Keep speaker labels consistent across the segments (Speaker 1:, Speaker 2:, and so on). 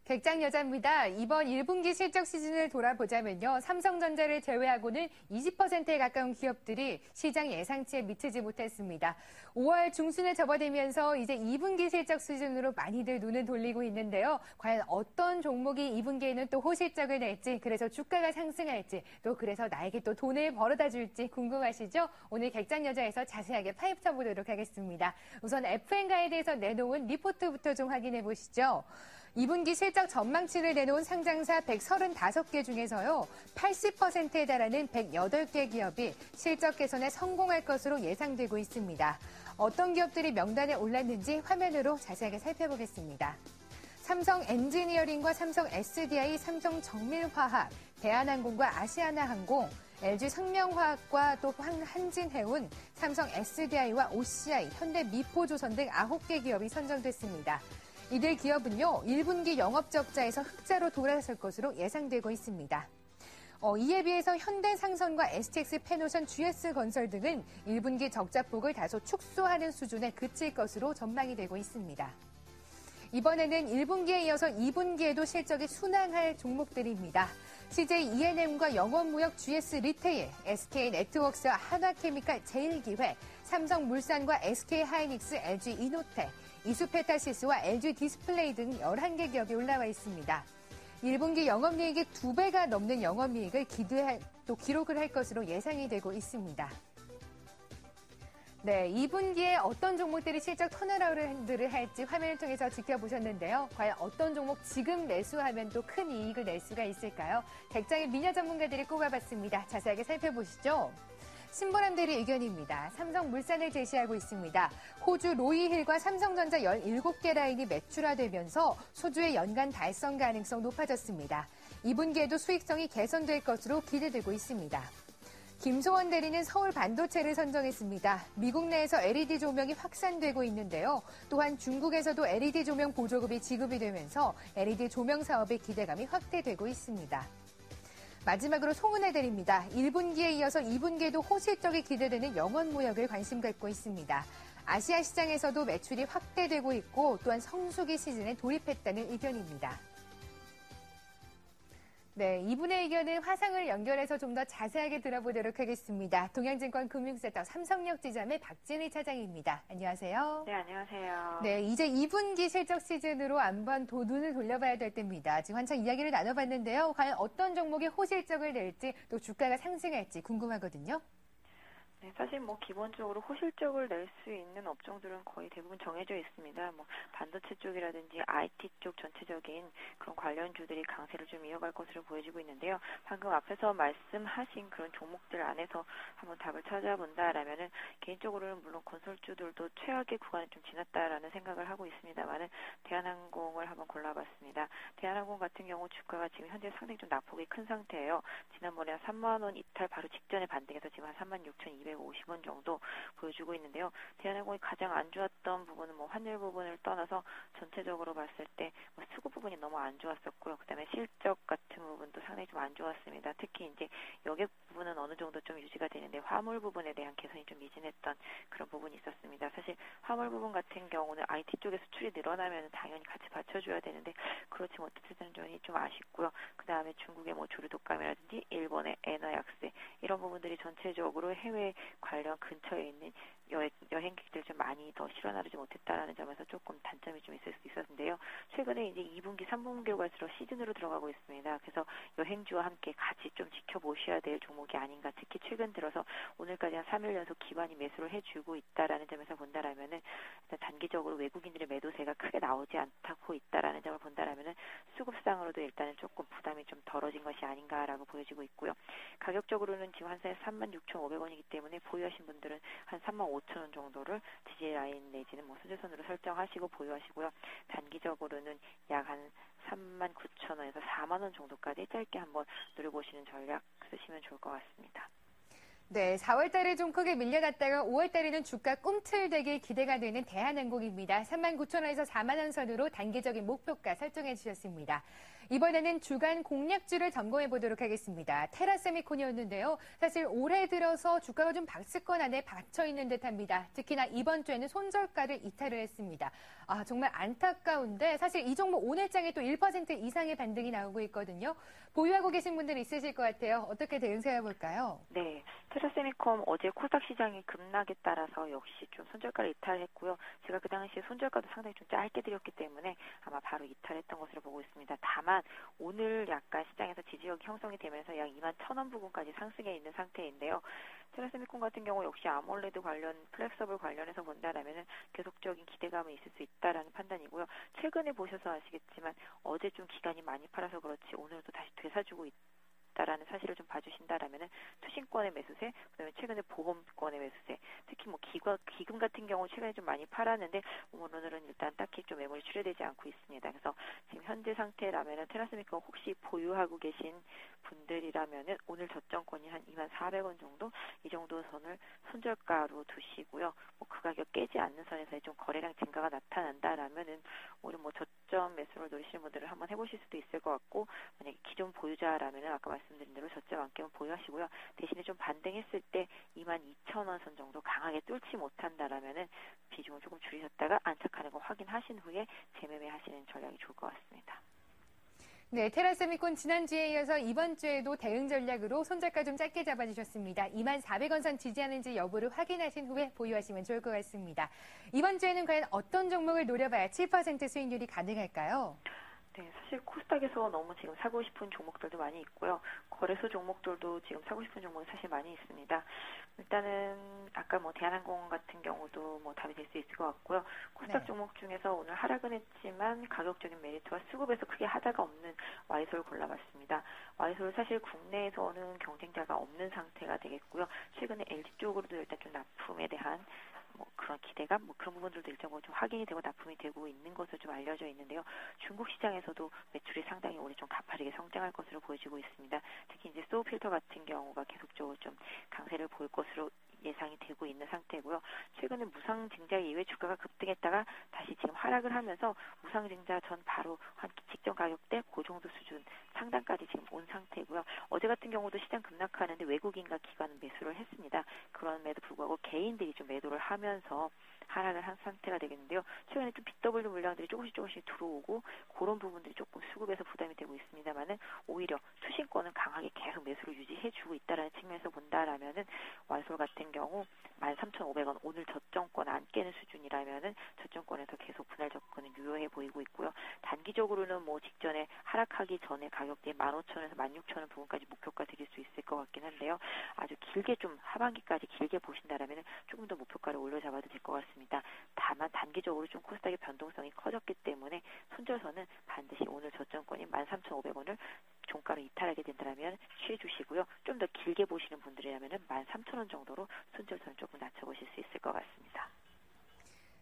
Speaker 1: 백장 여자입니다. 이번 1분기 실적 시즌을 돌아보자면요. 삼성전자를 제외하고는 20%에 가까운 기업들이 시장 예상치에 미치지 못했습니다. 5월 중순에 접어들면서 이제 2분기 실적 시즌으로 많이들 눈을 돌리고 있는데요. 과연 어떤 종목이 2분기에는 또 호실적을 낼지, 그래서 주가가 상승할지, 또 그래서 나에게 또 돈을 벌어다 줄지 궁금하시죠? 오늘 백장 여자에서 자세하게 파헤쳐 보도록 하겠습니다. 우선 FN가에 대해서 내놓은 리포트부터 좀 확인해 보시죠. 2분기 실적 전망치를 내놓은 상장사 135개 중에서요, 80%에 달하는 108개 기업이 실적 개선에 성공할 것으로 예상되고 있습니다. 어떤 기업들이 명단에 올랐는지 화면으로 자세하게 살펴보겠습니다. 삼성 엔지니어링과 삼성 SDI, 삼성 정밀화학, 대한항공과 아시아나항공, LG 생명화학과 또 한진해운, 삼성 SDI와 OCI, 현대미포조선 등 9개 기업이 선정됐습니다. 이들 기업은요, 1분기 영업적자에서 흑자로 돌아설 것으로 예상되고 있습니다. 이에 비해서 현대상선과 STX패노션, GS건설 등은 1분기 적자폭을 다소 축소하는 수준에 그칠 것으로 전망이 되고 있습니다. 이번에는 1분기에 이어서 2분기에도 실적이 순항할 종목들입니다. CJ E&M과 영업무역 GS리테일, SK네트워크스와 한화케미칼, 제일기획, 삼성물산과 SK하이닉스, LG이노텍, 이수페타시스와 LG디스플레이 등 11개 기업이 올라와 있습니다. 1분기 영업이익이 2배가 넘는 영업이익을 기록을 할 것으로 예상이 되고 있습니다. 네, 2분기에 어떤 종목들이 실적 턴어라운드를 할지 화면을 통해서 지켜보셨는데요. 과연 어떤 종목 지금 매수하면 또 큰 이익을 낼 수가 있을까요? 백장의 미녀 전문가들이 꼽아봤습니다. 자세하게 살펴보시죠. 신보람 대리 의견입니다. 삼성물산을 제시하고 있습니다. 호주 로이힐과 삼성전자 17개 라인이 매출화되면서 소주의 연간 달성 가능성 높아졌습니다. 2분기에도 수익성이 개선될 것으로 기대되고 있습니다. 김소원 대리는 서울 반도체를 선정했습니다. 미국 내에서 LED 조명이 확산되고 있는데요. 또한 중국에서도 LED 조명 보조금이 지급이 되면서 LED 조명 사업의 기대감이 확대되고 있습니다. 마지막으로 송은혜 대리입니다. 1분기에 이어서 2분기에도 호실적이 기대되는 영원무역을 관심 갖고 있습니다. 아시아 시장에서도 매출이 확대되고 있고 또한 성수기 시즌에 돌입했다는 의견입니다. 네, 이분의 의견은 화상을 연결해서 좀 더 자세하게 들어보도록 하겠습니다. 동양증권 금융센터 삼성역 지점의 박진희 차장입니다. 안녕하세요.
Speaker 2: 네, 안녕하세요.
Speaker 1: 네, 이제 2분기 실적 시즌으로 한번 눈을 돌려봐야 될 때입니다. 지금 한창 이야기를 나눠봤는데요. 과연 어떤 종목이 호실적을 낼지 또 주가가 상승할지 궁금하거든요.
Speaker 2: 네, 사실 기본적으로 호실적을 낼 수 있는 업종들은 거의 대부분 정해져 있습니다. 반도체 쪽이라든지 IT 쪽 전체적인 그런 관련주들이 강세를 좀 이어갈 것으로 보여지고 있는데요. 방금 앞에서 말씀하신 그런 종목들 안에서 한번 답을 찾아본다라면은 개인적으로는 물론 건설주들도 최악의 구간을 좀 지났다라는 생각을 하고 있습니다만은 대한항공을 한번 골라봤습니다. 대한항공 같은 경우 주가가 지금 현재 상당히 좀 낙폭이 큰 상태예요. 지난번에 한 3만 원 이탈 바로 직전에 반등해서 지금 한 36,250원 정도 보여주고 있는데요. 대한항공이 가장 안 좋았던 부분은 환율 부분을 떠나서 전체적으로 봤을 때 수급 부분이 너무 안 좋았었고요. 그다음에 실적 같은 부분도 상당히 좀 안 좋았습니다. 특히 이제 여객 부분은 어느 정도 좀 유지가 되는데 화물 부분에 대한 개선이 좀 미진했던 그런 부분이 있었습니다. 사실 화물 부분 같은 경우는 IT 쪽에 수출이 늘어나면 당연히 같이 받쳐줘야 되는데 그렇지 못했던 점이 좀 아쉽고요. 그다음에 중국의 조류 독감이라든지 일본의 엔화약세 이런 부분들이 전체적으로 해외 관련 근처에 있는 여행객들 좀 많이 더 실어 나르지 못했다라는 점에서 조금 단점이 좀 있을 수 있었는데요. 최근에 이제 2분기, 3분기로 갈수록 시즌으로 들어가고 있습니다. 그래서 여행주와 함께 같이 좀 지켜보셔야 될 종목이 아닌가. 특히 최근 들어서 오늘까지 한 3일 연속 기관이 매수를 해주고 있다라는 점에서 본다라면은 일단 단기적으로 외국인들의 매도세가 크게 나오지 않고 있다라는 점을 본다라면은 수급상으로도 일단은 조금 부담이 좀 덜어진 것이 아닌가라고 보여지고 있고요. 가격적으로는 지금 한 36,500원이기 때문에 보유하신 분들은 한 35,000원 정도를 지지 라인 내지는 수제선으로 설정하시고 보유하시고요. 단기적으로는 약 한 39,000원에서 4만 원 정도까지 짧게 한번 노려보시는 전략 쓰시면 좋을 것 같습니다.
Speaker 1: 네, 4월 달에 좀 크게 밀려났다가 5월 달에는 주가 꿈틀대기 기대가 되는 대한항공입니다. 39,000원에서 4만 원 선으로 단기적인 목표가 설정해 주셨습니다. 이번에는 주간 공략주를 점검해 보도록 하겠습니다. 테라세미콘이었는데요. 사실 올해 들어서 주가가 좀 박스권 안에 받쳐 있는 듯합니다. 특히나 이번 주에는 손절가를 이탈을 했습니다. 정말 안타까운데 사실 이 종목 오늘장에 또 1% 이상의 반등이 나오고 있거든요. 보유하고 계신 분들 있으실 것 같아요. 어떻게 대응해 볼까요?
Speaker 2: 네, 테라세미콤 어제 코스닥 시장의 급락에 따라서 역시 좀 손절가를 이탈했고요. 제가 그 당시에 손절가도 상당히 좀 짧게 드렸기 때문에 아마 바로 이탈했던 것으로 보고 있습니다. 다만 오늘 약간 시장에서 지지력이 형성이 되면서 약 21,000원 부근까지 상승해 있는 상태인데요. 테라세미콤 같은 경우 역시 아몰레드 관련, 플렉서블 관련해서 본다라면은 계속적인 기대감이 있을 수 있다라는 판단이고요. 최근에 보셔서 아시겠지만 어제 좀 기간이 많이 팔아서 그렇지 오늘도 다시 되사주고 있다라는 사실을 좀 봐주신다라면은 투신권의 매수세, 그다음에 최근에 보험권의 매수세, 특히 뭐 기금 같은 경우 최근에 좀 많이 팔았는데 오늘은 일단 딱히 좀 매물이 출회되지 않고 있습니다. 그래서 지금 현재 상태라면은 테라세미콤 혹시 보유하고 계신 분들이라면은 오늘 저점권이 한 24,000원 정도, 이 정도 선을 손절가로 두시고요. 뭐 그 가격 깨지 않는 선에서 좀 거래량 증가가 나타난다라면은 오늘 뭐 저점 매수를 노리시는 분들은 한번 해보실 수도 있을 것 같고, 만약에 기존 보유자라면은 아까 말씀드린 대로 저점 안깨면 보유하시고요. 대신에 좀 반등했을 때 22,000원 선 정도 강하게 뚫지 못한다라면은 비중을 조금 줄이셨다가 안착하는 거 확인하신 후에 재매매하시는 전략이 좋을 것 같습니다.
Speaker 1: 네, 테라세미콘 지난주에 이어서 이번 주에도 대응 전략으로 손절가 좀 짧게 잡아주셨습니다. 24,000원 선 지지하는지 여부를 확인하신 후에 보유하시면 좋을 것 같습니다. 이번 주에는 과연 어떤 종목을 노려봐야 7% 수익률이 가능할까요?
Speaker 2: 네, 사실 코스닥에서 너무 지금 사고 싶은 종목들도 많이 있고요. 거래소 종목들도 지금 사고 싶은 종목이 사실 많이 있습니다. 일단은 아까 뭐 대한항공 같은 경우도 뭐 답이 될 수 있을 것 같고요. 코스닥 종목 중에서 오늘 하락은 했지만 가격적인 메리트와 수급에서 크게 하자가 없는 와이솔 골라봤습니다. 와이솔 사실 국내에서는 경쟁자가 없는 상태가 되겠고요. 최근에 LG 쪽으로도 일단 좀 납품에 대한 뭐 그런 기대감, 뭐 그런 부분들도 일정으로 좀 확인이 되고 납품이 되고 있는 것으로 좀 알려져 있는데요. 중국 시장에서도 매출이 상당히 올해 좀 가파르게 성장할 것으로 보여지고 있습니다. 특히 이제 소우 필터 같은 경우가 계속적으로 좀 강세를 보일 것으로 예상이 되고 있는 상태고요. 최근에 무상증자 이후에 주가가 급등했다가 다시 지금 하락을 하면서 무상증자 전 바로 한 직전 가격대 그 정도 수준 상단까지 지금 온 상태고요. 어제 같은 경우도 시장 급락하는데 외국인과 기관은 매수를 했습니다. 그럼에도 불구하고 개인들이 좀 매도를 하면서 하락을 한 상태가 되겠는데요. 최근에 좀 BW 물량들이 조금씩 들어오고 그런 부분들이 조금 수급에서 부담이 되고 있습니다만은 오히려 투신권은 강하게 계속 매수를 유지해주고 있다라는 측면에서 본다라면은 와이솔 같은 경우 13,500원 오늘 저점권 안 깨는 수준이라면은 저점권에서 계속 분할 접근은 유효해 보이고 있고요. 단기적으로는 뭐 직전에 하락하기 전에 가격대 15,000원에서 16,000원 부분까지 목표가 드릴 수 있을 것 같긴 한데요. 아주 길게 좀 하반기까지 길게 보신다라면은 조금 더 목표가를 올려잡아도 될 것 같습니다. 다만 단기적으로 좀 코스닥의 변동성이 커졌기 때문에 손절선은 반드시 오늘 저점권인 13,500원을 종가로 이탈하게 된다면 취해주시고요. 좀 더 길게 보시는 분들이라면 13,000원 정도로 손절선을 조금 낮춰보실 수 있을 것 같습니다.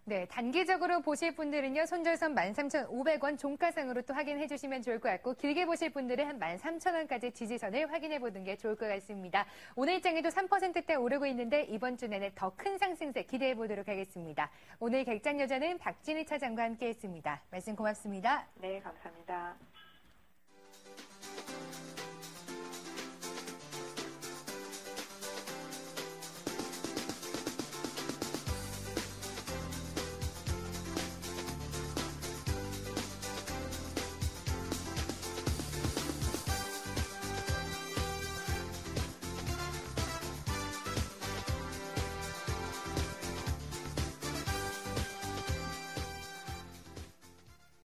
Speaker 1: 네, 단기적으로 보실 분들은요, 손절선 13,500원 종가상으로 또 확인해 주시면 좋을 것 같고, 길게 보실 분들은 한 13,000원까지 지지선을 확인해 보는 게 좋을 것 같습니다. 오늘 장에도 3%대 오르고 있는데, 이번 주 내내 더 큰 상승세 기대해 보도록 하겠습니다. 오늘 객장 여자는 박진희 차장과 함께 했습니다. 말씀 고맙습니다.
Speaker 2: 네, 감사합니다.